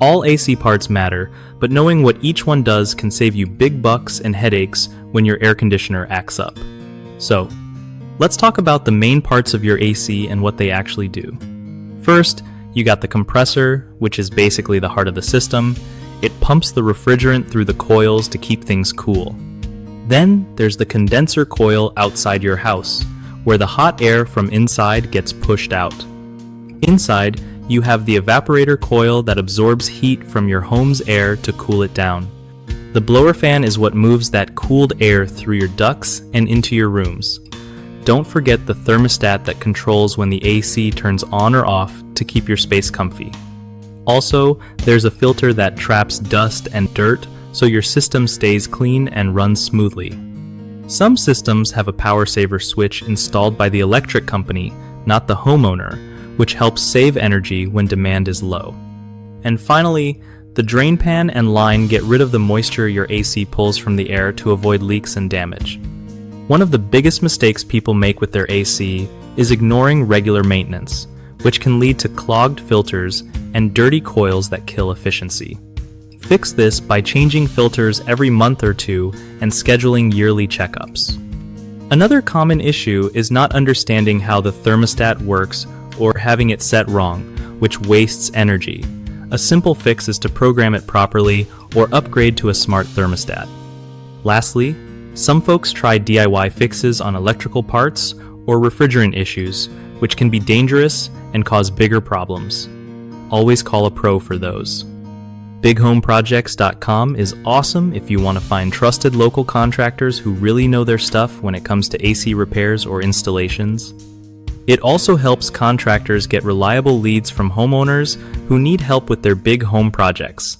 All AC parts matter, but knowing what each one does can save you big bucks and headaches when your air conditioner acts up. So, let's talk about the main parts of your AC and what they actually do. First, you got the compressor, which is basically the heart of the system. It pumps the refrigerant through the coils to keep things cool. Then, there's the condenser coil outside your house, where the hot air from inside gets pushed out. Inside, you have the evaporator coil that absorbs heat from your home's air to cool it down. The blower fan is what moves that cooled air through your ducts and into your rooms. Don't forget the thermostat that controls when the AC turns on or off to keep your space comfy. Also, there's a filter that traps dust and dirt so your system stays clean and runs smoothly. Some systems have a power saver switch installed by the electric company, not the homeowner, which helps save energy when demand is low. And finally, the drain pan and line get rid of the moisture your AC pulls from the air to avoid leaks and damage. One of the biggest mistakes people make with their AC is ignoring regular maintenance, which can lead to clogged filters and dirty coils that kill efficiency. Fix this by changing filters every month or two and scheduling yearly checkups. Another common issue is not understanding how the thermostat works or having it set wrong, which wastes energy. A simple fix is to program it properly or upgrade to a smart thermostat. Lastly, some folks try DIY fixes on electrical parts or refrigerant issues, which can be dangerous and cause bigger problems. Always call a pro for those. BigHomeProjects.com is awesome if you want to find trusted local contractors who really know their stuff when it comes to AC repairs or installations. It also helps contractors get reliable leads from homeowners who need help with their big home projects.